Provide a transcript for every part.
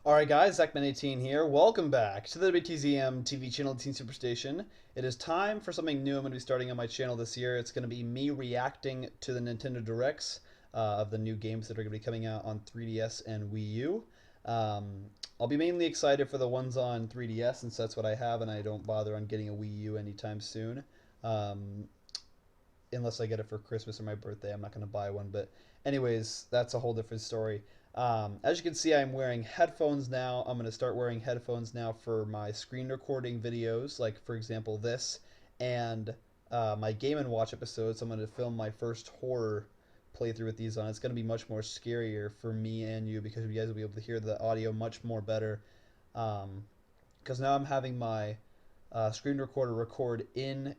Alright guys, Zachman18 here. Welcome back to the WTZM TV channel, Teen Superstation. It is time for something new I'm going to be starting on my channel this year. It's going to be me reacting to the Nintendo Directs of the new games that are going to be coming out on 3DS and Wii U. I'll be mainly excited for the ones on 3DS since that's what I have and I don't bother on getting a Wii U anytime soon. Unless I get it for Christmas or my birthday, I'm not going to buy one. But anyways, that's a whole different story. As you can see, I'm wearing headphones now. I'm going to start wearing headphones now for my screen recording videos, like for example this, and my Game & Watch episodes. I'm going to film my first horror playthrough with these on. It's going to be much more scarier for me and you because you guys will be able to hear the audio much more better. Because now I'm having my screen recorder record in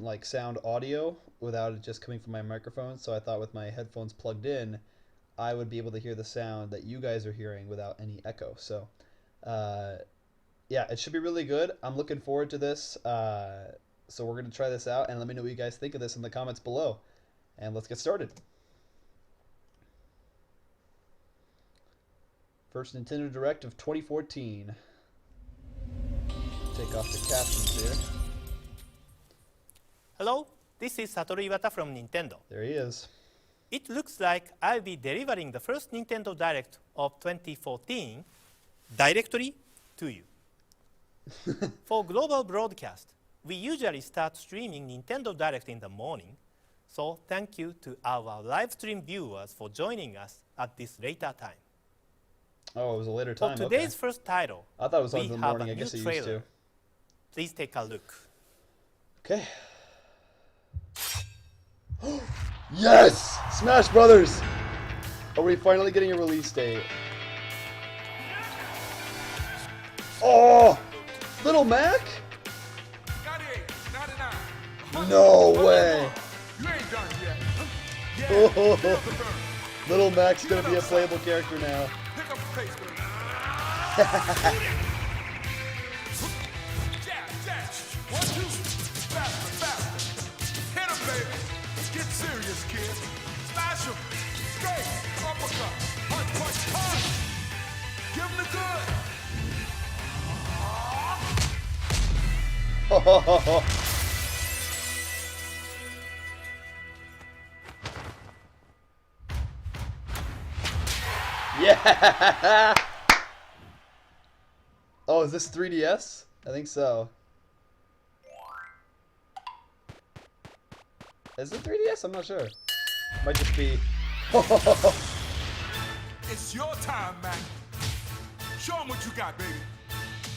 like sound audio without it just coming from my microphone. So I thought with my headphones plugged in, I would be able to hear the sound that you guys are hearing without any echo. So yeah, it should be really good. I'm looking forward to this. So we're going to try this out and let me know what you guys think of this in the comments below. And let's get started. First Nintendo Direct of 2014. Take off the captions here. Hello, this is Satoru Iwata from Nintendo. There he is. It looks like I'll be delivering the first Nintendo Direct of 2014 directly to you. For global broadcast, we usually start streaming Nintendo Direct in the morning, so thank you to our live stream viewers for joining us at this later time. Oh, it was a later time. For today's first title, I thought it was on we the have morning. a I guess new it used trailer. to. Please take a look. Okay. Yes! Smash Brothers! Are we finally getting a release date? Oh! Little Mac? 98, 99. No way! You ain't done yet. Oh, Little Mac's gonna be a playable character now. Pick up the pace, baby. Jab, jab. 1, 2. Faster, faster. Hit him, baby. Get serious, kid. Smash him. Straight. Uppercut. Punch, punch, punch. Give him the good. Yeah! Oh, is this 3DS? I think so. Is it 3DS? I'm not sure. Might just be. It's your time, man. Show him what you got, baby.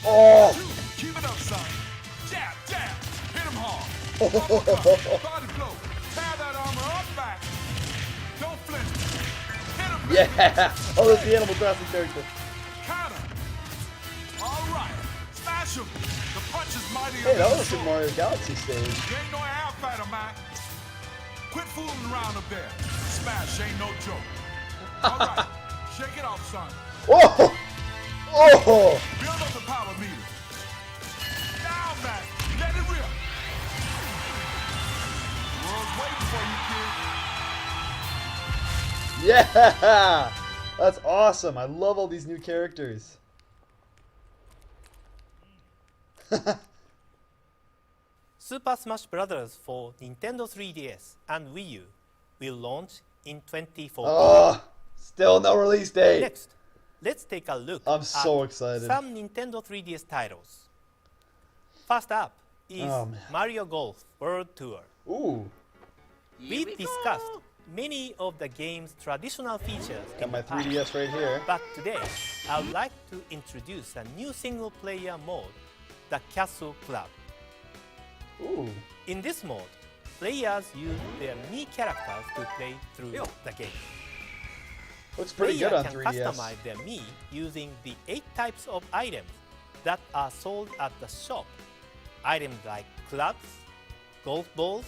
Oh! Keep it up, son. Jab, jab. Hit him hard. Uppercut. Body blow. Tear that armor up back. Don't flinch. Hit him, baby. Yeah! Oh, that's the Animal Crossing character. Counter. All right. Smash him. The punch is mighty. Hey, that was a Super Mario Galaxy stage. You ain't no air fighter, man. Quit fooling around up there. Smash ain't no joke. All right. Shake it off, son. Oh! Oh! Build up the power meter. Now, man. Let it rip. The world's waiting for you, kid. Yeah! That's awesome. I love all these new characters. Super Smash Bros. For Nintendo 3DS and Wii U will launch in 2014. Oh! Still no release date. Next, let's take a look I'm so at excited. some Nintendo 3DS titles. First up is Oh, man. Mario Golf World Tour. Ooh. We've discussed many of the game's traditional features Got in my the past, 3DS right here. but today I would like to introduce a new single-player mode, the Castle Club. Ooh. In this mode, players use their Mii characters to play through the game. Looks pretty good Players on can 3DS. customize their Mii using the 8 types of items that are sold at the shop. Items like clubs, golf balls,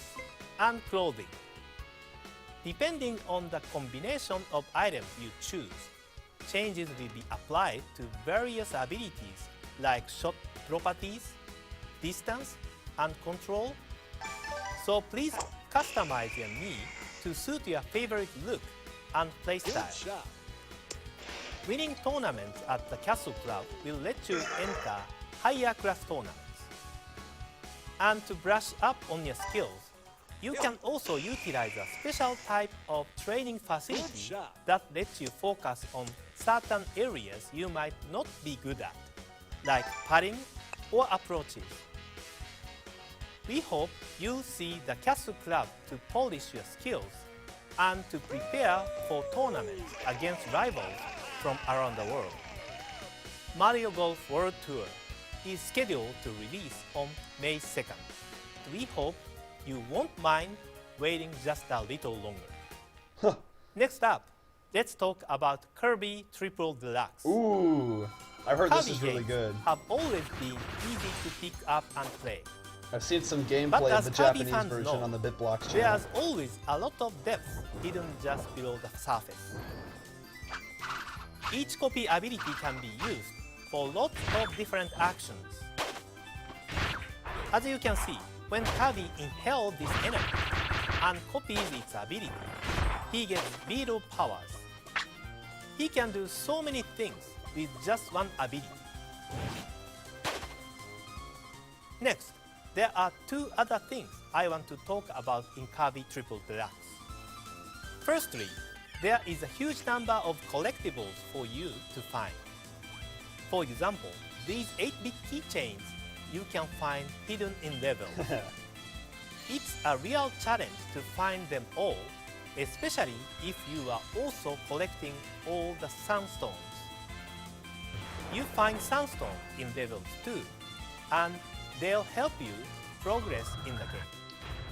and clothing. Depending on the combination of items you choose, changes will be applied to various abilities like shot properties, distance, and control. So please customize your Mii to suit your favorite look and playstyle. Winning tournaments at the Castle Club will let you enter higher class tournaments. And to brush up on your skills, you can also utilize a special type of training facility that lets you focus on certain areas you might not be good at, like putting or approaches. We hope you'll see the Castle Club to polish your skills and to prepare for tournaments against rivals from around the world. Mario Golf World Tour is scheduled to release on May 2nd. We hope you won't mind waiting just a little longer. Next up, let's talk about Kirby Triple Deluxe. Ooh, I heard this Kirby is really games good. have always been easy to pick up and play. I've seen some gameplay But of as the Kirby Japanese fans version know, on the BitBlox channel. There's always a lot of depth hidden just below the surface. Each copy ability can be used for lots of different actions. As you can see, when Kirby inhales this enemy and copies its ability, he gets beetle powers. He can do so many things with just one ability. Next, there are two other things I want to talk about in Kirby Triple Deluxe. Firstly, there is a huge number of collectibles for you to find. For example, these 8-bit keychains you can find hidden in levels. It's a real challenge to find them all, especially if you are also collecting all the sunstones. You find sunstones in levels too, and they'll help you progress in the game.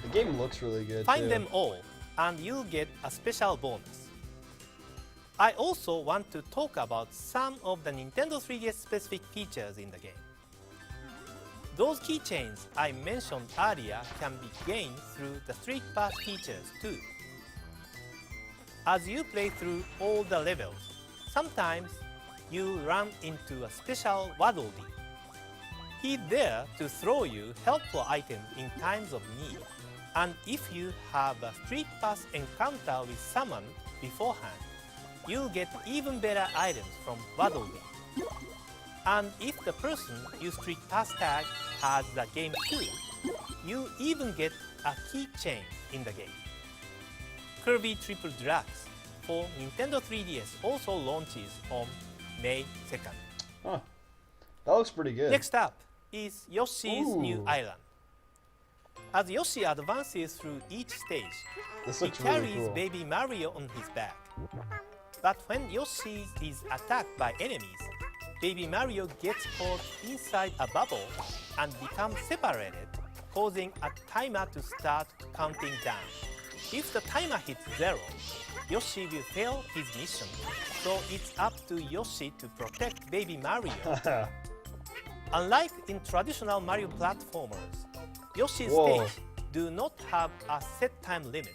The game looks really good Find too. them all, and you'll get a special bonus. I also want to talk about some of the Nintendo 3DS specific features in the game. Those keychains I mentioned earlier can be gained through the Street Pass features too. As you play through all the levels, sometimes you run into a special Waddle Dee. He's there to throw you helpful items in times of need, and if you have a Street Pass encounter with someone beforehand, you'll get even better items from Waddle Dee. And if the person you Street Pass tag has the game too, you even get a keychain in the game. Kirby Triple Deluxe for Nintendo 3DS also launches on May 2nd. Huh. That looks pretty good. Next up is Yoshi's New Ooh. Island. As Yoshi advances through each stage, This he looks really carries cool. baby Mario on his back. But when Yoshi is attacked by enemies, baby Mario gets caught inside a bubble and becomes separated, causing a timer to start counting down. If the timer hits 0, Yoshi will fail his mission, so it's up to Yoshi to protect baby Mario. Unlike in traditional Mario platformers, Yoshi's Whoa. stage do not have a set time limit,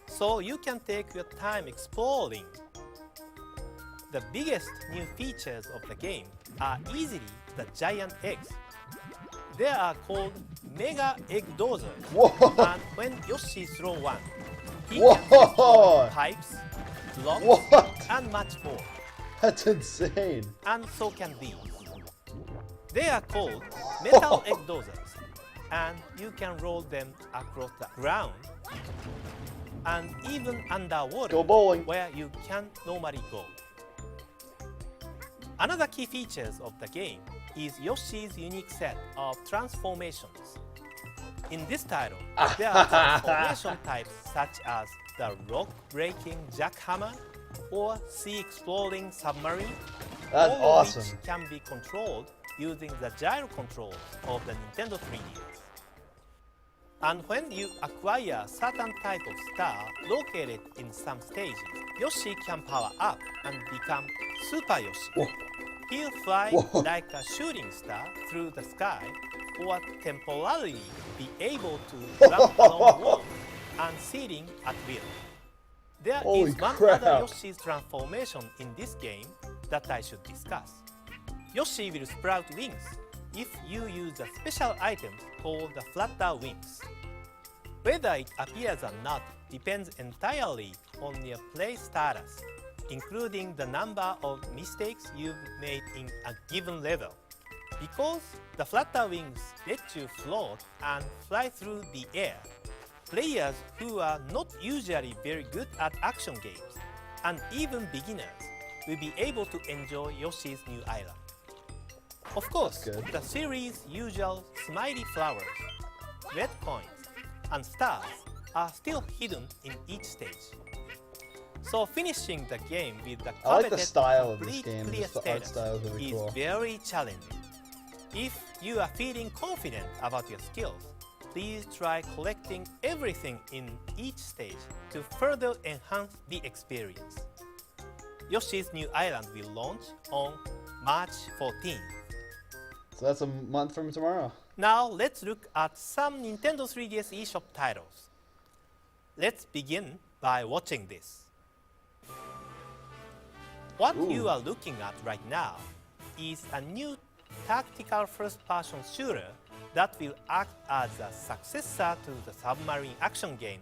so you can take your time exploring. The biggest new features of the game are easily the giant eggs. They are called Mega Egg Dozers, Whoa! and when Yoshi throws one, he Whoa! can destroy pipes, blocks, What? and much more. That's insane. And so can these. They are called Metal Egg Dozers, and you can roll them across the ground and even underwater Go bowling. where you can't normally go. Another key features of the game is Yoshi's unique set of transformations. In this title, there are transformation types such as the rock-breaking jackhammer or sea-exploring submarine, That's all of awesome. which can be controlled using the gyro controls of the Nintendo 3DS. And when you acquire a certain type of star located in some stages, Yoshi can power up and become Super Yoshi. Whoa. He'll fly Whoa. like a shooting star through the sky, or temporarily be able to run along walls and ceiling at will. There Holy is one crap. other Yoshi's transformation in this game that I should discuss. Yoshi will sprout wings if you use a special item called the flutter wings. Whether it appears or not depends entirely on your play status. including the number of mistakes you've made in a given level. Because the flutter wings let you float and fly through the air, players who are not usually very good at action games, and even beginners, will be able to enjoy Yoshi's New Island. Of course, the series' usual smiley flowers, red coins, and stars are still hidden in each stage. So finishing the game with the I like the coveted style of this complete game. clear The art status style is really is cool. very challenging. If you are feeling confident about your skills, please try collecting everything in each stage to further enhance the experience. Yoshi's New Island will launch on March 14. So that's a month from tomorrow. Now let's look at some Nintendo 3DS eShop titles. Let's begin by watching this. What you are looking at right now is a new tactical first-person shooter that will act as a successor to the submarine action game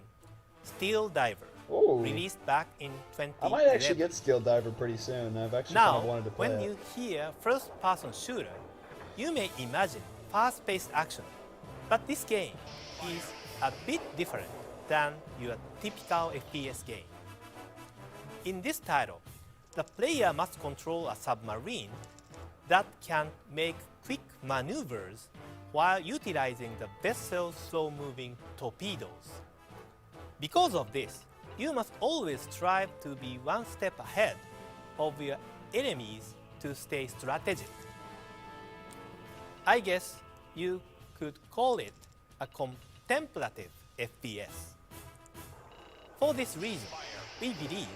Steel Diver, Ooh. released back in I 2011. might actually get Steel Diver pretty soon. I've actually kind Now, of wanted to play when it. you hear first-person shooter, you may imagine fast-paced action, but this game is a bit different than your typical FPS game. In this title, the player must control a submarine that can make quick maneuvers while utilizing the vessel's slow-moving torpedoes. Because of this, you must always strive to be one step ahead of your enemies to stay strategic. I guess you could call it a contemplative FPS. For this reason, we believe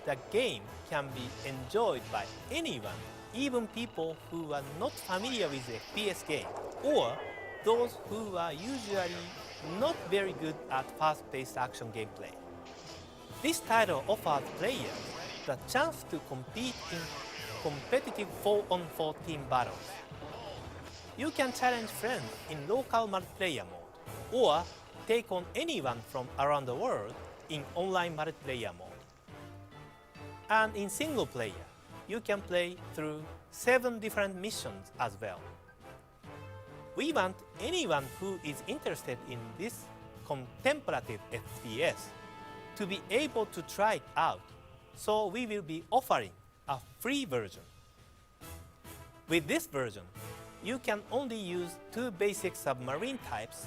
the game can be enjoyed by anyone, even people who are not familiar with the FPS game, or those who are usually not very good at fast-paced action gameplay. This title offers players the chance to compete in competitive 4-on-4 team battles. You can challenge friends in local multiplayer mode, or take on anyone from around the world in online multiplayer mode. And in single player, you can play through 7 different missions as well. We want anyone who is interested in this contemplative FPS to be able to try it out, so we will be offering a free version. With this version, you can only use 2 basic submarine types,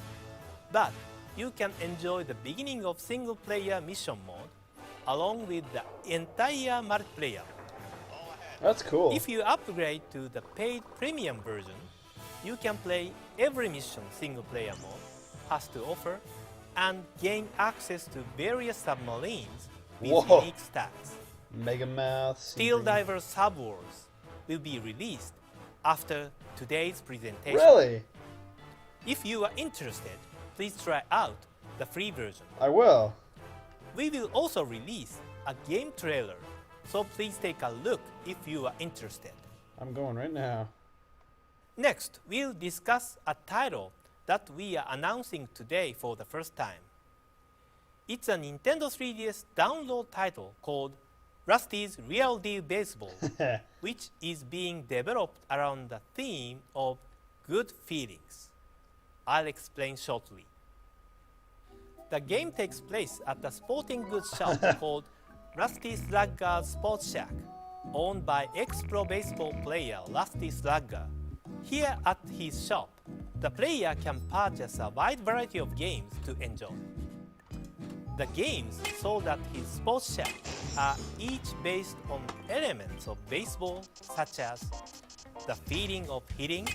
but you can enjoy the beginning of single-player mission mode along with the entire multiplayer. That's cool. If you upgrade to the paid premium version, you can play every mission single-player mode has to offer and gain access to various submarines with Whoa. unique stats. Mega Mouth. Steel Diver Subwars will be released after today's presentation. Really? If you are interested, please try out the free version. I will. We will also release a game trailer, so please take a look if you are interested. I'm going right now. Next, we'll discuss a title that we are announcing today for the first time. It's a Nintendo 3DS download title called Rusty's Real Deal Baseball, which is being developed around the theme of good feelings. I'll explain shortly. The game takes place at a sporting goods shop called Rusty Slugger's Sports Shack, owned by ex-pro baseball player Rusty Slugger. Here at his shop, the player can purchase a wide variety of games to enjoy. The games sold at his sports shack are each based on elements of baseball, such as the feeling of hitting,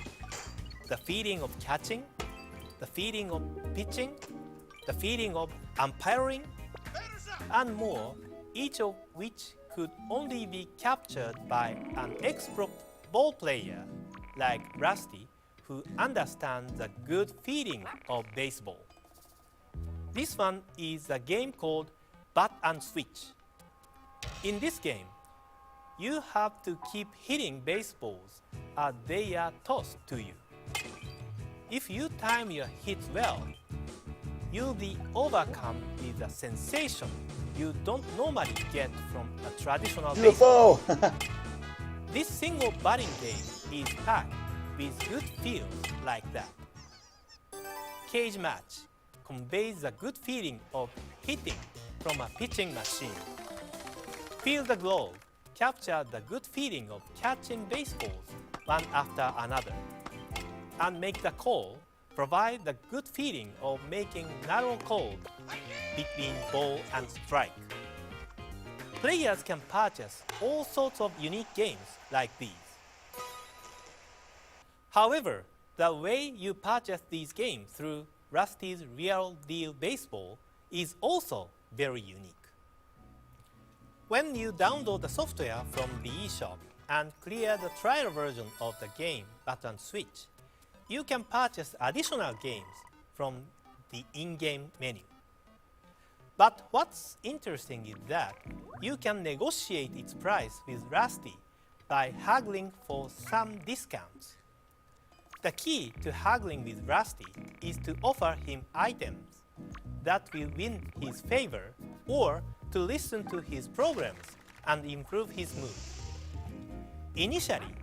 the feeling of catching, the feeling of pitching, the feeling of umpiring, and more, each of which could only be captured by an ex-pro ball player like Rusty, who understands the good feeling of baseball. This one is a game called Bat and Switch. In this game, you have to keep hitting baseballs as they are tossed to you. If you time your hits well, you'll be overcome with a sensation you don't normally get from a traditional baseball. UFO! This single batting game is packed with good feels like that. Cage match conveys the good feeling of hitting from a pitching machine. Feel the glove capture the good feeling of catching baseballs one after another. And make the call provide the good feeling of making narrow calls between ball and strike. Players can purchase all sorts of unique games like these. However, the way you purchase these games through Rusty's Real Deal Baseball is also very unique. When you download the software from the eShop and clear the trial version of the game button switch, you can purchase additional games from the in-game menu. But what's interesting is that you can negotiate its price with Rusty by haggling for some discounts. The key to haggling with Rusty is to offer him items that will win his favor or to listen to his programs and improve his mood. Initially,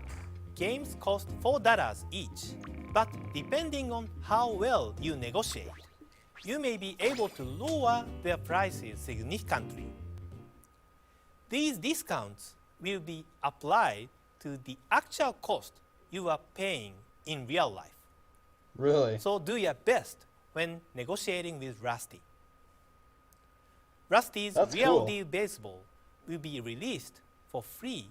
games cost $4 each, but depending on how well you negotiate, you may be able to lower their prices significantly. These discounts will be applied to the actual cost you are paying in real life. Really? So do your best when negotiating with Rusty. Rusty's That's Real cool. Deal Baseball will be released for free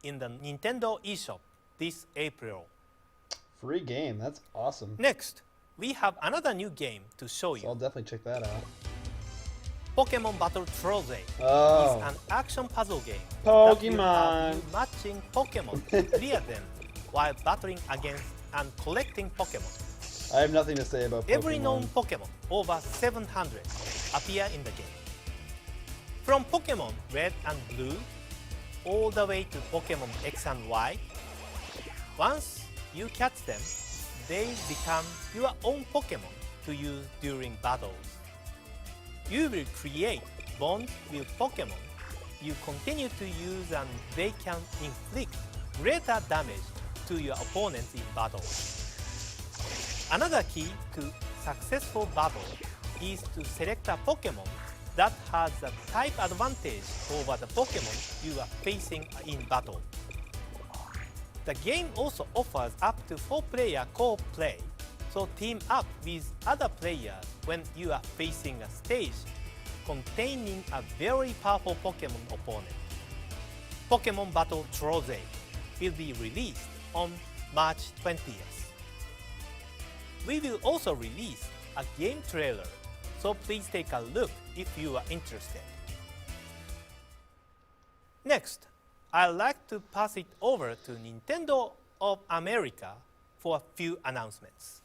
in the Nintendo eShop this April. Free game. That's awesome. Next, we have another new game to show So I'll you. definitely check that out. Pokemon Battle Troze Oh. is an action puzzle game that will Pokemon. have you matching Pokemon to clear them while battling against and collecting Pokemon. I have nothing to say about Pokemon. Every known Pokemon, over 700, appear in the game. From Pokemon Red and Blue, all the way to Pokemon X and Y, once you catch them, they become your own Pokemon to use during battles. You will create bonds with Pokemon you continue to use, and they can inflict greater damage to your opponents in battle. Another key to successful battle is to select a Pokemon that has a type advantage over the Pokemon you are facing in battle. The game also offers up to 4-player co-op play, so team up with other players when you are facing a stage containing a very powerful Pokemon opponent. Pokemon Battle Troze will be released on March 20th. We will also release a game trailer, so please take a look if you are interested. Next, I'd like to pass it over to Nintendo of America for a few announcements.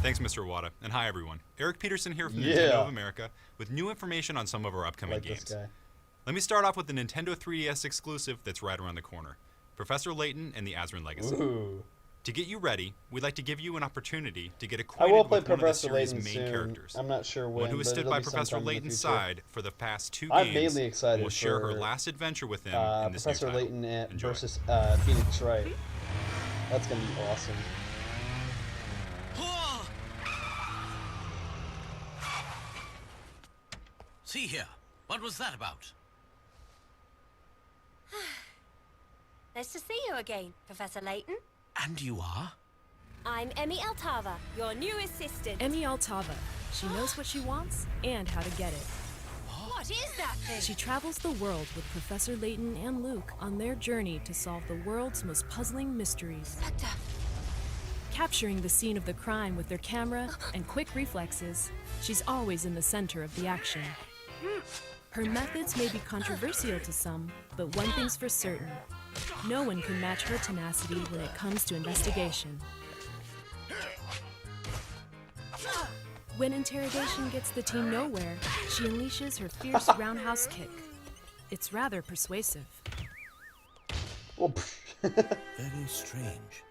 Thanks, Mr. Iwata, and hi everyone. Eric Peterson here from Yeah. Nintendo of America with new information on some of our upcoming Like games. this guy. Let me start off with the Nintendo 3DS exclusive that's right around the corner, Professor Layton and the Azrin Legacy. Ooh. To get you ready, we'd like to give you an opportunity to get I acquainted will play with one of the Professor series' Layton main soon. characters. I'm not sure when, One who has but stood it'll by be Professor sometime in the Layton's future. side for the past 2 I'm games. mainly excited and will share her for, last adventure with him in this Professor new title. Layton at Enjoy. versus Phoenix Wright. That's gonna be awesome. See here, what was that about? Nice to see you again, Professor Layton. And you are? I'm Emmy Altava, your new assistant. Emmy Altava. She knows what she wants and how to get it. What is that thing? She travels the world with Professor Layton and Luke on their journey to solve the world's most puzzling mysteries. Inspector. Capturing the scene of the crime with their camera and quick reflexes, she's always in the center of the action. Her methods may be controversial to some, but one thing's for certain. No one can match her tenacity when it comes to investigation. When interrogation gets the team nowhere, she unleashes her fierce roundhouse kick. It's rather persuasive. Oh, Very strange.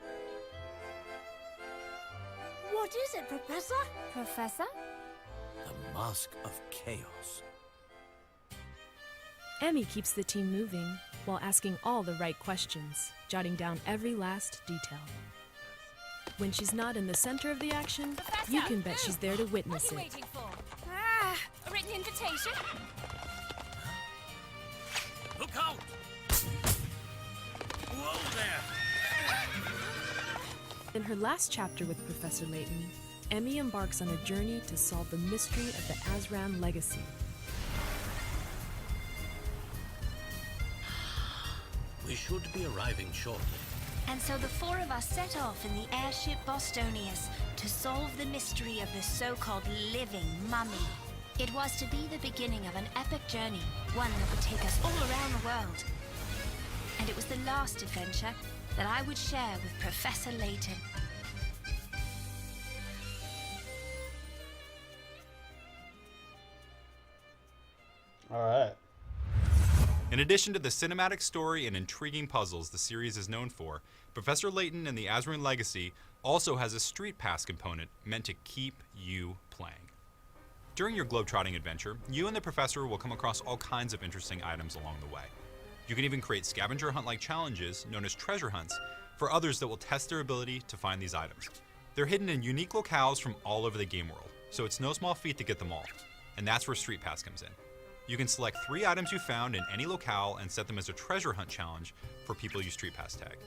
What is it, Professor? Professor? mask of chaos. Emmy keeps the team moving while asking all the right questions, jotting down every last detail. When she's not in the center of the action, you can bet she's there to witness What are you it. waiting for? A written invitation? Look out! Whoa there! In her last chapter with Professor Layton, Emmy embarks on a journey to solve the mystery of the Azran legacy. We should be arriving shortly. And so the four of us set off in the airship Bostonius to solve the mystery of the so-called living mummy. It was to be the beginning of an epic journey, one that would take us all around the world. And it was the last adventure that I would share with Professor Layton. All right. In addition to the cinematic story and intriguing puzzles the series is known for, Professor Layton and the Azran Legacy also has a Street Pass component meant to keep you playing. During your globetrotting adventure, you and the professor will come across all kinds of interesting items along the way. You can even create scavenger hunt-like challenges, known as treasure hunts, for others that will test their ability to find these items. They're hidden in unique locales from all over the game world, so it's no small feat to get them all. And that's where Street Pass comes in. You can select 3 items you found in any locale and set them as a treasure hunt challenge for people you Street Pass tag.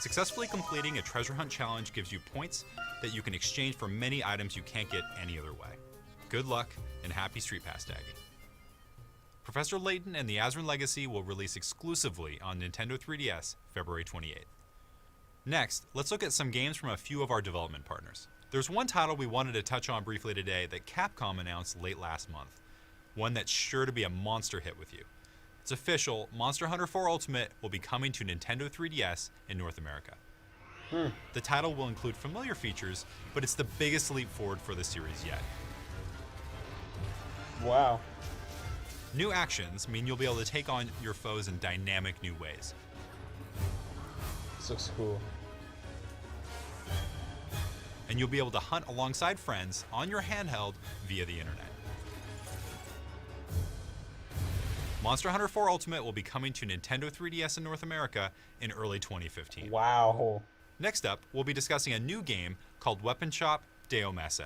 Successfully completing a treasure hunt challenge gives you points that you can exchange for many items you can't get any other way. Good luck and happy Street Pass tagging. Professor Layton and the Azran Legacy will release exclusively on Nintendo 3DS February 28th. Next, let's look at some games from a few of our development partners. There's one title we wanted to touch on briefly today that Capcom announced late last month. One that's sure to be a monster hit with you. It's official, Monster Hunter 4 Ultimate will be coming to Nintendo 3DS in North America. The title will include familiar features, but it's the biggest leap forward for the series yet. Wow. New actions mean you'll be able to take on your foes in dynamic new ways. This looks cool. And you'll be able to hunt alongside friends on your handheld via the internet. Monster Hunter 4 Ultimate will be coming to Nintendo 3DS in North America in early 2015. Wow. Next up, we'll be discussing a new game called Weapon Shop Deo Masse.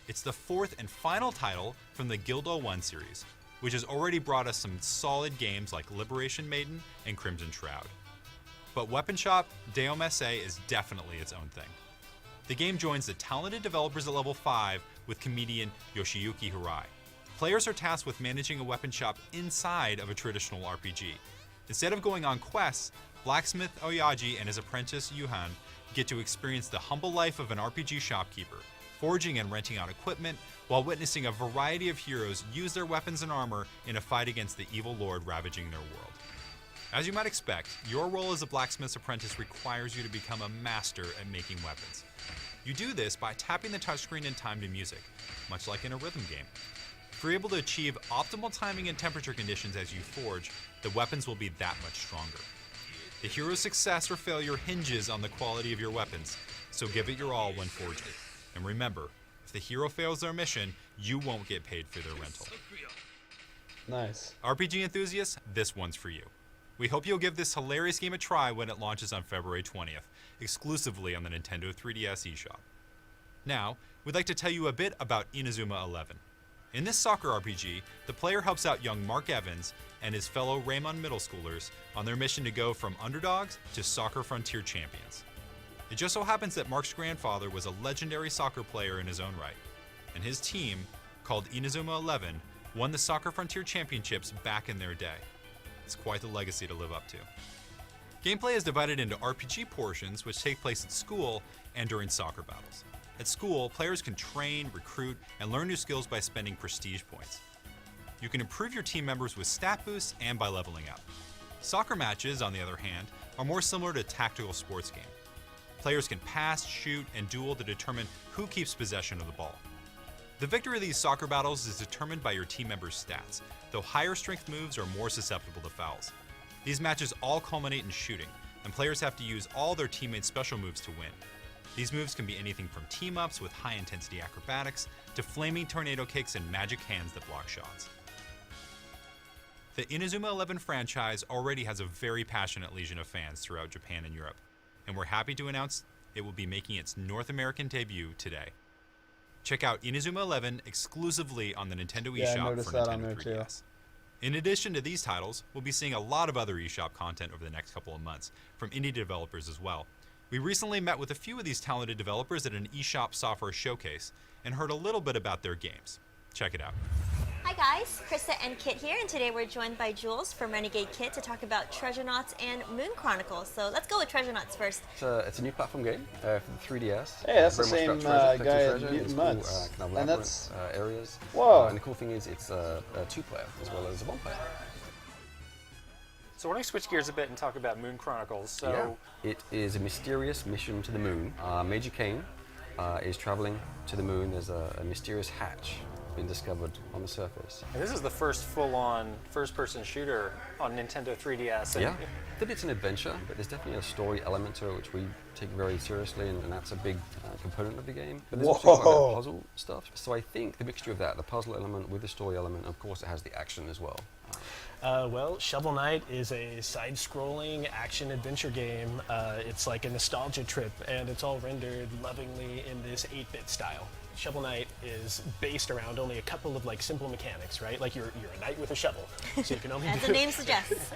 It's the 4th and final title from the Guild 1 series, which has already brought us some solid games like Liberation Maiden and Crimson Shroud. But Weapon Shop Deo Masse is definitely its own thing. The game joins the talented developers at level 5 with comedian Yoshiyuki Hirai. Players are tasked with managing a weapon shop inside of a traditional RPG. Instead of going on quests, blacksmith Oyaji and his apprentice Yuhan get to experience the humble life of an RPG shopkeeper, forging and renting out equipment while witnessing a variety of heroes use their weapons and armor in a fight against the evil lord ravaging their world. As you might expect, your role as a blacksmith's apprentice requires you to become a master at making weapons. You do this by tapping the touchscreen in time to music, much like in a rhythm game. If you're able to achieve optimal timing and temperature conditions as you forge, the weapons will be that much stronger. The hero's success or failure hinges on the quality of your weapons, so give it your all when forging. And remember, if the hero fails their mission, you won't get paid for their rental. Nice. RPG enthusiasts, this one's for you. We hope you'll give this hilarious game a try when it launches on February 20th, exclusively on the Nintendo 3DS eShop. Now, we'd like to tell you a bit about Inazuma 11. In this soccer RPG, the player helps out young Mark Evans and his fellow Raymond middle schoolers on their mission to go from underdogs to soccer frontier champions. It just so happens that Mark's grandfather was a legendary soccer player in his own right, and his team, called Inazuma 11, won the Soccer Frontier Championships back in their day. It's quite the legacy to live up to. Gameplay is divided into RPG portions which take place at school and during soccer battles. At school, players can train, recruit, and learn new skills by spending prestige points. You can improve your team members with stat boosts and by leveling up. Soccer matches, on the other hand, are more similar to a tactical sports game. Players can pass, shoot, and duel to determine who keeps possession of the ball. The victory of these soccer battles is determined by your team members' stats, though higher strength moves are more susceptible to fouls. These matches all culminate in shooting, and players have to use all their teammates' special moves to win. These moves can be anything from team-ups with high-intensity acrobatics to flaming tornado kicks and magic hands that block shots. The Inazuma 11 franchise already has a very passionate legion of fans throughout Japan and Europe, and we're happy to announce it will be making its North American debut today. Check out Inazuma 11 exclusively on the Nintendo eShop for Nintendo 3DS. In addition to these titles, we'll be seeing a lot of other eShop content over the next couple of months from indie developers as well. We recently met with a few of these talented developers at an eShop software showcase and heard a little bit about their games. Check it out. Hi guys, Krista and Kit here, and today we're joined by Jules from Renegade Kit to talk about Treasure Knots and Moon Chronicles. So let's go with Treasure Knots first. It's a new platform game for the 3DS. Hey, that's the Very much same about guy at treasure. Mutant It's Mutts. cool, kind of And labyrinth, that's... areas. Whoa. And the cool thing is it's a 2-player as well as a 1-player. So why don't we switch gears a bit and talk about Moon Chronicles? So It is a mysterious mission to the moon. Major Kane is traveling to the moon. There's a mysterious hatch been discovered on the surface. and this is the first full-on first-person shooter on Nintendo 3DS. And Yeah, that it's an adventure, but there's definitely a story element to it which we take very seriously, and that's a big component of the game. But there's also quite a bit of puzzle stuff. So I think the mixture of that, the puzzle element with the story element, of course it has the action as well. Well, Shovel Knight is a side-scrolling action-adventure game. It's like a nostalgia trip, and it's all rendered lovingly in this 8-bit style. Shovel Knight is based around only a couple of like simple mechanics, right? Like you're a knight with a shovel, so you can only As the name suggests.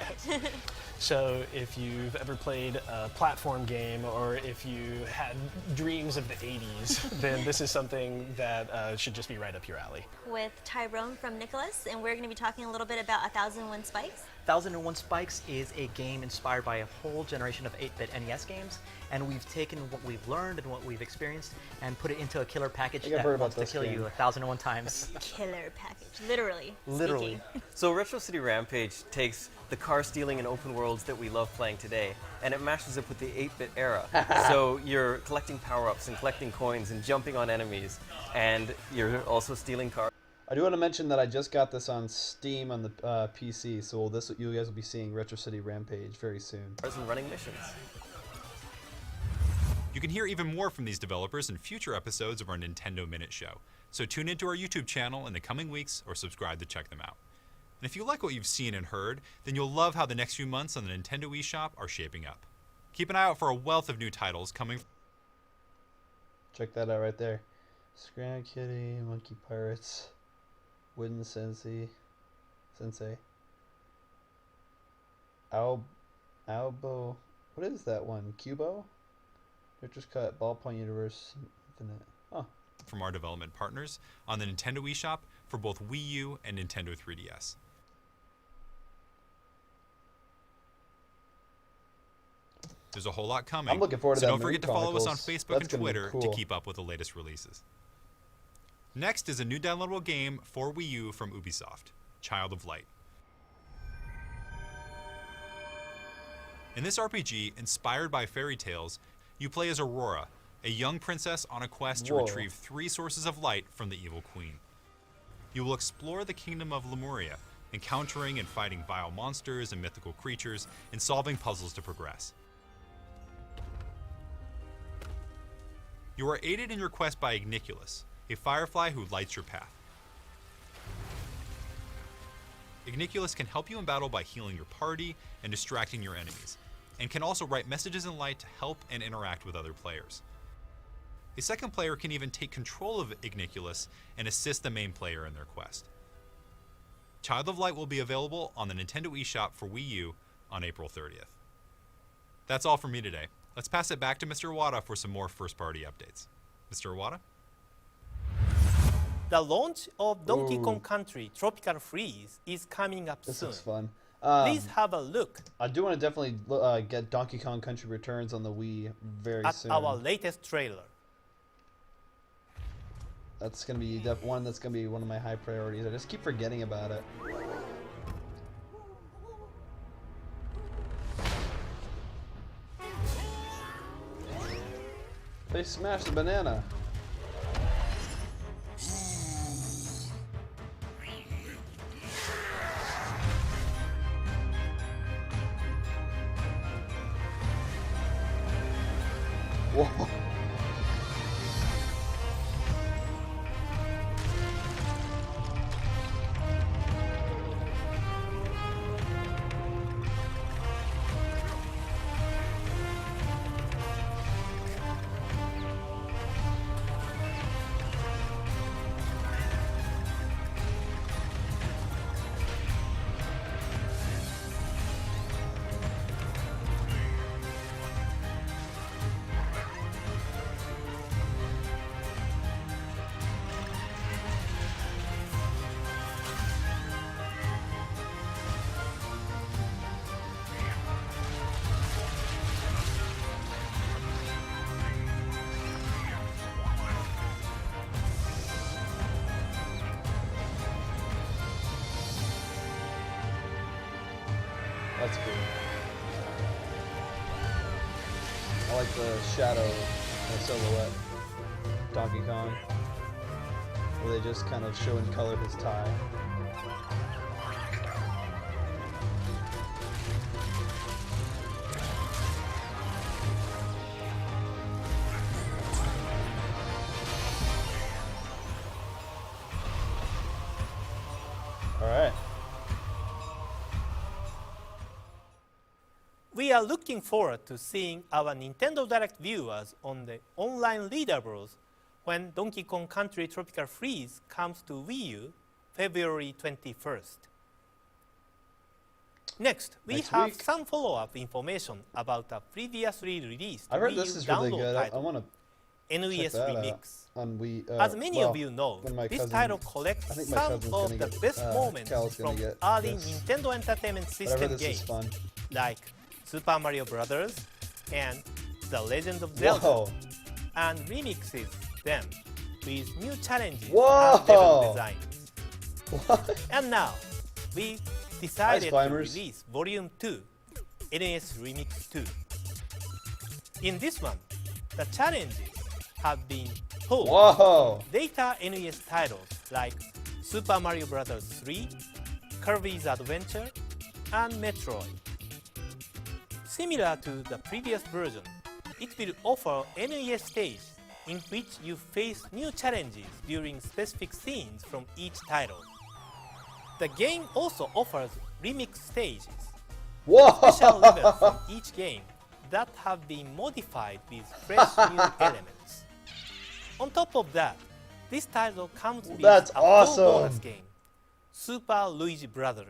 So if you've ever played a platform game, or if you had dreams of the 80s, then this is something that should just be right up your alley. With Tyrone from Nicholas, and we're going to be talking a little bit about 1001 Spikes. 1001 Spikes is a game inspired by a whole generation of 8-bit NES games, and we've taken what we've learned and what we've experienced and put it into a killer package I've heard that about wants to this kill game. you 1001 times. Killer package, literally. Literally. speaking. So Retro City Rampage takes the car stealing and open worlds that we love playing today, and it matches up with the 8-bit era. So you're collecting power-ups and collecting coins and jumping on enemies, and you're also stealing cars. I do want to mention that I just got this on Steam on the PC, so you guys will be seeing Retro City Rampage very soon. And running missions. You can hear even more from these developers in future episodes of our Nintendo Minute Show, so tune into our YouTube channel in the coming weeks or subscribe to check them out. And if you like what you've seen and heard, then you'll love how the next few months on the Nintendo eShop are shaping up. Keep an eye out for a wealth of new titles coming. Check that out right there. Scram Kitty, Monkey Pirates, Wooden Sensei, Albo, what is that one? Cubo? Director's Cut, Ballpoint Universe, Infinite. Oh. From our development partners on the Nintendo eShop for both Wii U and Nintendo 3DS. There's a whole lot coming. I'm looking forward to so that don't Moon forget to follow us on Chronicles. Facebook That's and gonna be Twitter to cool. keep up with the latest releases. Next is a new downloadable game for Wii U from Ubisoft, Child of Light. In this RPG, inspired by fairy tales, you play as Aurora, a young princess on a quest to Whoa. retrieve 3 sources of light from the evil queen. You will explore the kingdom of Lemuria, encountering and fighting vile monsters and mythical creatures, and solving puzzles to progress. You are aided in your quest by Igniculus, a firefly who lights your path. Igniculus can help you in battle by healing your party and distracting your enemies, and can also write messages in light to help and interact with other players. A second player can even take control of Igniculus and assist the main player in their quest. Child of Light will be available on the Nintendo eShop for Wii U on April 30th. That's all from me today. Let's pass it back to Mr. Iwata for some more first-party updates. Mr. Iwata? The launch of Donkey Kong Country Tropical Freeze is coming up This soon. looks fun. Please have a look I do want to definitely get Donkey Kong Country Returns on the Wii very at soon. our latest trailer. That's gonna be one that's gonna be one of my high priorities. I just keep forgetting about it. They smashed the banana. Whoa. That's cool. I like the shadow and silhouette. Donkey Kong. Where they just kind of show in color his tie. Alright. We are looking forward to seeing our Nintendo Direct viewers on the online leaderboards when Donkey Kong Country Tropical Freeze comes to Wii U February 21st. Next, we have some follow-up information about a previously released I heard Wii this U is really download good. I title, want to NES Remix. on Wii. As many well, of you know, when my this cousin- title I collects think my some cousin's of gonna the get- best moments Cal's gonna from get early this. Nintendo Entertainment But I System heard this games is fun. like Super Mario Brothers and The Legend of Zelda, Whoa! and remixes them with new challenges Whoa! and level designs. What? And now, we decided to climbers. release Volume 2, NES Remix 2. In this one, the challenges have been pulled Whoa! from later NES titles like Super Mario Bros. 3, Kirby's Adventure, and Metroid. Similar to the previous version, it will offer NES stage in which you face new challenges during specific scenes from each title. The game also offers remix stages, Whoa! special levels from each game that have been modified with fresh new elements. On top of that, this title comes with That's a awesome. full bonus game, Super Luigi Brothers.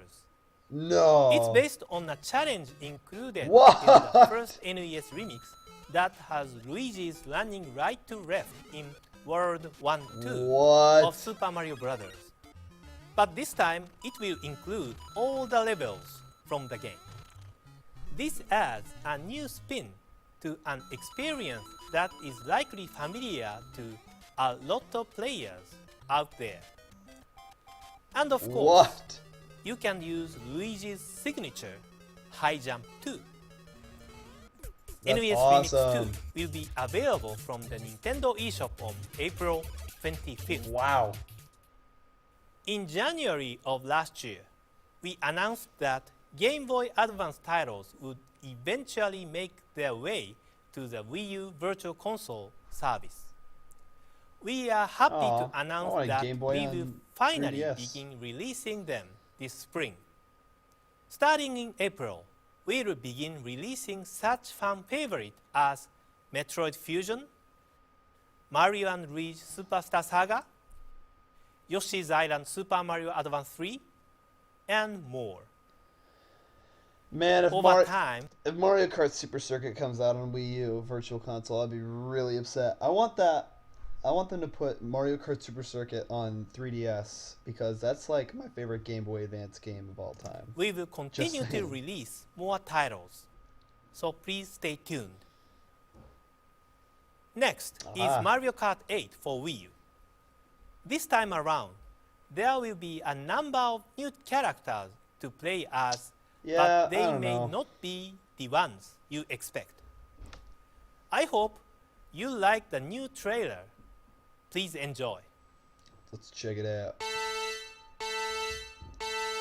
No. It's based on a challenge included What? in the first NES remix that has Luigi's running right to left in World 1-2 What? of Super Mario Brothers. But this time, it will include all the levels from the game. This adds a new spin to an experience that is likely familiar to a lot of players out there. And of course, What? you can use Luigi's signature high jump too. That's NES awesome. Remix 2 will be available from the Nintendo eShop on April 25th. Wow. In January of last year, we announced that Game Boy Advance titles would eventually make their way to the Wii U Virtual Console service. We are happy Aw, to I announce want a that Game Boy we will on finally 3DS. begin releasing them this spring. Starting in April, we will begin releasing such fan favorites as Metroid Fusion, Mario and Luigi Superstar Saga, Yoshi's Island Super Mario Advance 3, and more. Man, if, Over time, if Mario Kart Super Circuit comes out on Wii U Virtual Console, I'd be really upset. I want that. I want them to put Mario Kart Super Circuit on 3DS because that's like my favorite Game Boy Advance game of all time. we will continue to saying. release more titles, so please stay tuned. Next Ah. is Mario Kart 8 for Wii U. This time around, there will be a number of new characters to play as, Yeah, but I they don't may know. not be the ones you expect. I hope you like the new trailer. Please enjoy. Let's check it out.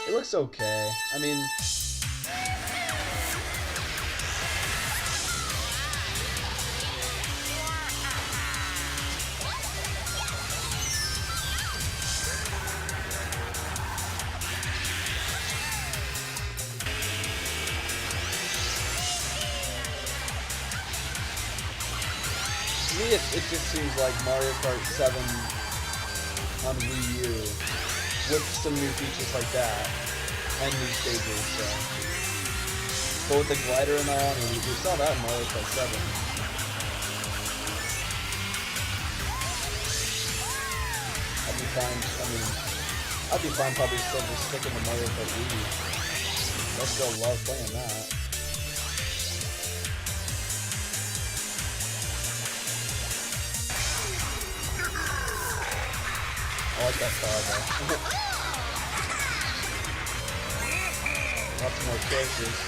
It looks okay. I mean, to me, it just seems like Mario Kart 7 on Wii U with some new features like that and new stages. So, but with the glider and all, and we saw that in Mario Kart 7. I'd be fine. I mean, I'd be fine probably still just sticking to Mario Kart Wii. I still love playing that. I like that style though. Lots more characters.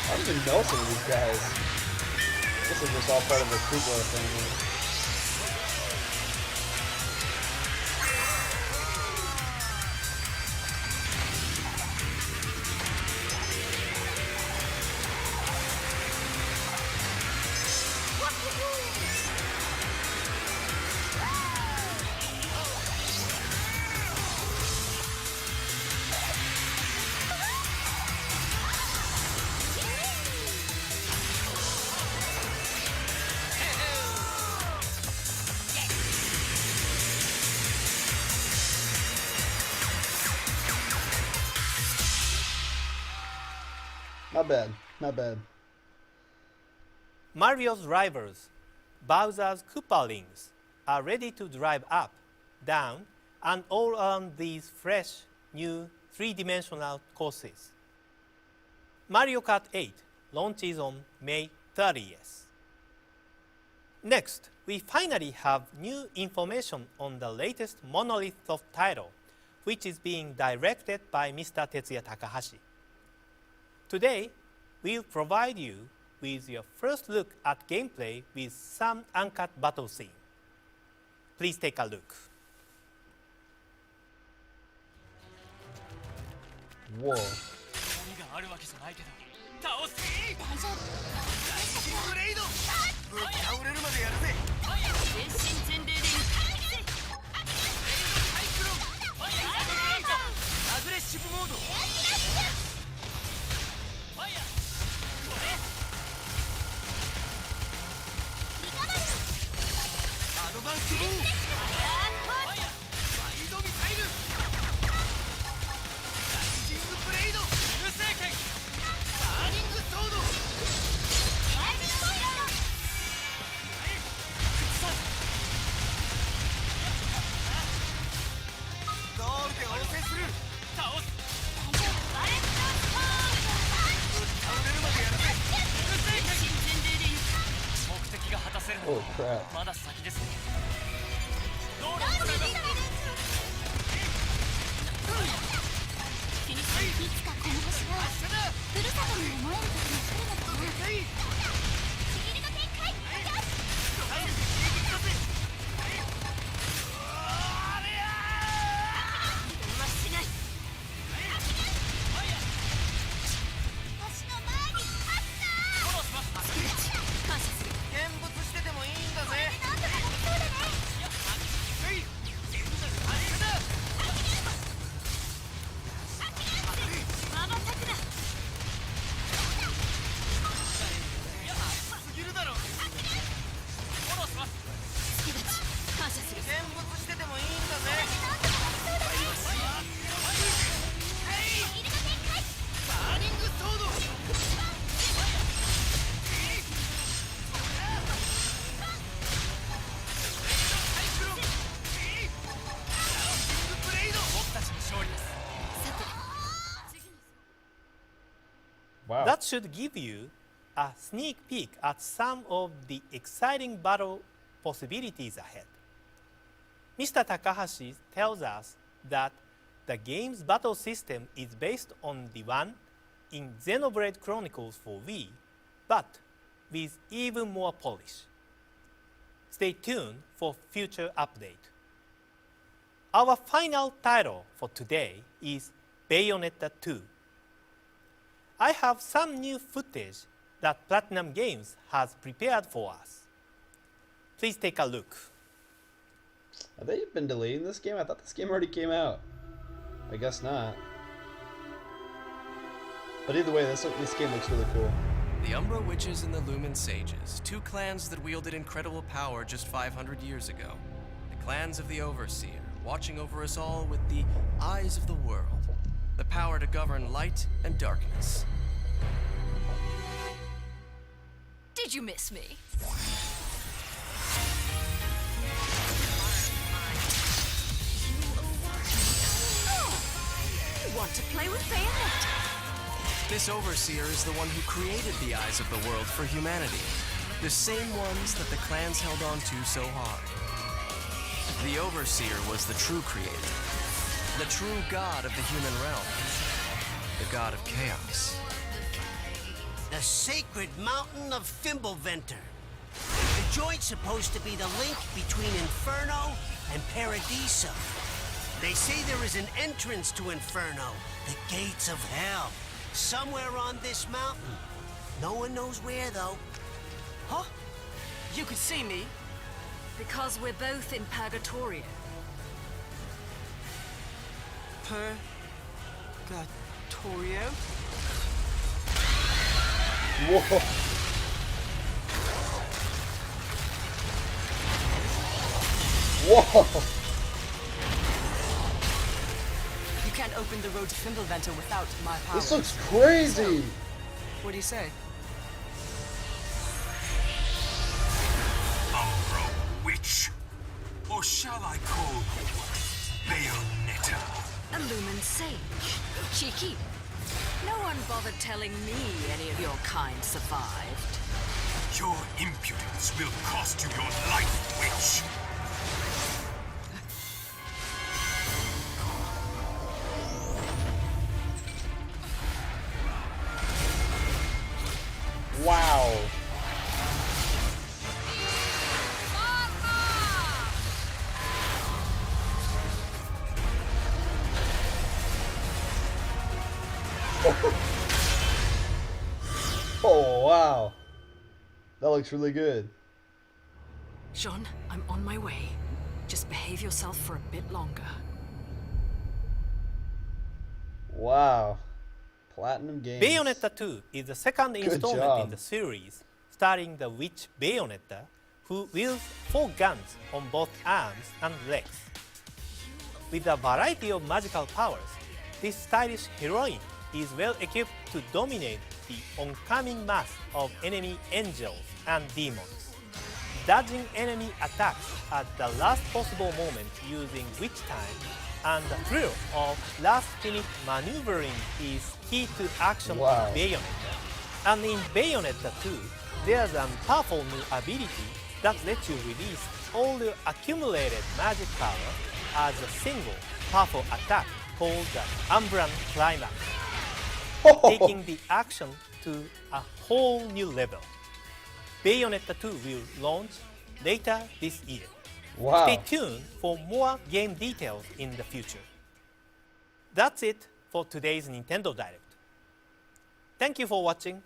I don't even know some of these guys. This is just all part of the Kugler family. Not bad, not bad. Mario's rivals, Bowser's Koopalings, are ready to drive up, down, and all around these fresh, new three-dimensional courses. Mario Kart 8 launches on May 30th. Next, we finally have new information on the latest Monolith Soft title, which is being directed by Mr. Tetsuya Takahashi. Today, we'll provide you with your first look at gameplay with some uncut battle scene. Please take a look. Whoa. Oh crap. Wow. That should give you a sneak peek at some of the exciting battle possibilities ahead. Mr. Takahashi tells us that the game's battle system is based on the one in Xenoblade Chronicles for Wii, but with even more polish. Stay tuned for future update. Our final title for today is Bayonetta 2. I have some new footage that Platinum Games has prepared for us. Please take a look. Have they been delaying this game? I thought this game already came out. I guess not. But either way, this game looks really cool. The Umbra Witches and the Lumen Sages, two clans that wielded incredible power just 500 years ago. The clans of the Overseer, watching over us all with the eyes of the world. The power to govern light and darkness. Did you miss me? Oh, you want to play with Bayonetta? This Overseer is the one who created the eyes of the world for humanity. The same ones that the clans held on to so hard. The Overseer was the true creator. The true god of the human realm. The god of chaos. The sacred mountain of Fimbulventer. The joint's supposed to be the link between Inferno and Paradiso. They say there is an entrance to Inferno, the gates of hell, somewhere on this mountain. No one knows where, though. Huh? You could see me. Because we're both in Purgatorio. Purgatorio? Whoa. Whoa. You can't open the road to Fimbulventer without my power. This looks crazy. What do you say? Umbro Witch. Or shall I call you Bayonetta? Illumined Sage. Cheeky. No one bothered telling me any of your kind survived. Your impudence will cost you your life, Witch. Wow. Oh, wow. That looks really good. Jean, I'm on my way. Just behave yourself for a bit longer. Wow. Platinum Games. Bayonetta 2 is the second installment job. in the series, starring the witch Bayonetta, who wields 4 guns on both arms and legs. With a variety of magical powers, this stylish heroine is well equipped to dominate the oncoming mass of enemy angels and demons. Dodging enemy attacks at the last possible moment using witch time and the thrill of last-minute maneuvering is key to action Wow. in Bayonetta. And in Bayonetta 2, there's a powerful new ability that lets you release all your accumulated magic power as a single powerful attack called the Umbran Climax, taking the action to a whole new level. Bayonetta 2 will launch later this year. Wow. Stay tuned for more game details in the future. That's it for today's Nintendo Direct. Thank you for watching.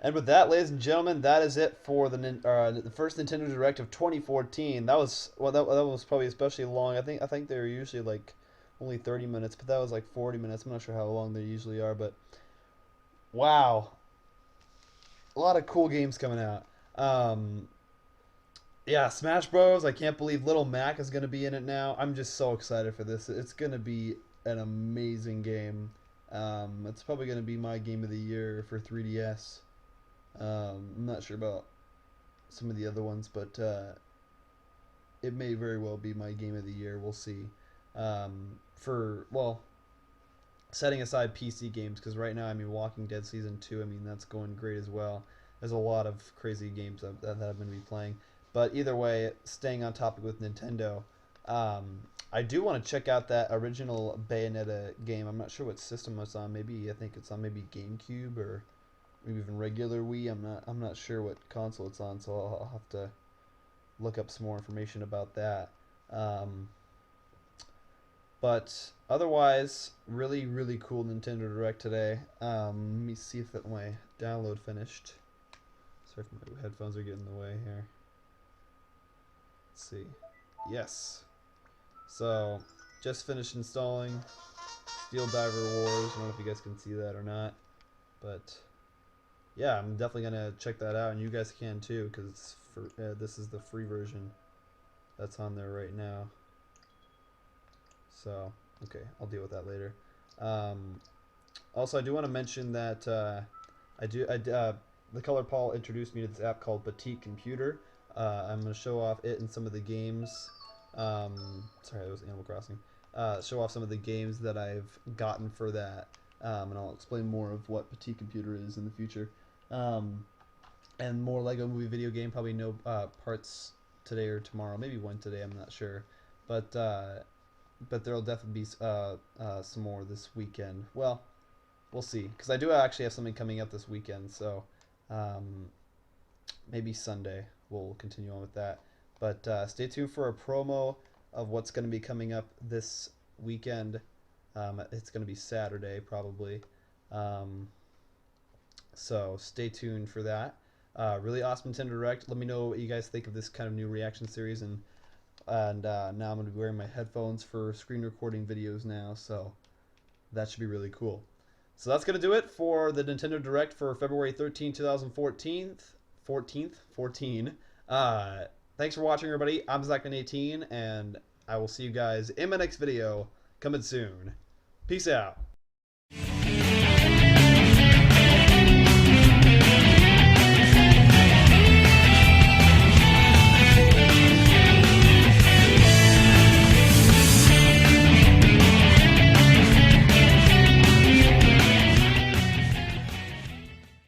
And with that, ladies and gentlemen, that is it for the first Nintendo Direct of 2014. That was that was probably especially long. I think they're usually like only 30 minutes, but that was like 40 minutes. I'm not sure how long they usually are, but wow, a lot of cool games coming out. Yeah, Smash Bros. I can't believe Little Mac is going to be in it now. I'm just so excited for this. It's going to be an amazing game. It's probably going to be my game of the year for 3DS. I'm not sure about some of the other ones, but it may very well be my game of the year. We'll see. Well, setting aside PC games, because right now, I mean, Walking Dead Season 2, I mean, that's going great as well. There's a lot of crazy games that I'm going to be playing. But either way, staying on topic with Nintendo, I do want to check out that original Bayonetta game. I'm not sure what system it's on. I think it's on maybe GameCube or maybe even regular Wii. I'm not sure what console it's on, so I'll have to look up some more information about that. But otherwise, really, really cool Nintendo Direct today. Let me see if my download finished. Sorry if my headphones are getting in the way here. Let's see. Yes. So, just finished installing Steel Diver Wars. I don't know if you guys can see that or not. But, yeah, I'm definitely going to check that out. And you guys can too, because this is the free version that's on there right now. So, okay, I'll deal with that later. Also, I do want to mention that the Color Paul introduced me to this app called Petite Computer. I'm going to show off it and some of the games. Sorry, that was Animal Crossing. Show off some of the games that I've gotten for that. And I'll explain more of what Petite Computer is in the future. And more Lego Movie video game. Probably no parts today or tomorrow. Maybe one today, I'm not sure. But there'll definitely be some more this weekend. Well, we'll see. Because I do actually have something coming up this weekend, so maybe Sunday we'll continue on with that. But stay tuned for a promo of what's going to be coming up this weekend. It's going to be Saturday, probably. So stay tuned for that. Really awesome Nintendo Direct. Let me know what you guys think of this kind of new reaction series. And now I'm going to be wearing my headphones for screen recording videos now. So that should be really cool. So that's going to do it for the Nintendo Direct for February 13, 2014. Thanks for watching, everybody. I'm Zachman18, and I will see you guys in my next video coming soon. Peace out.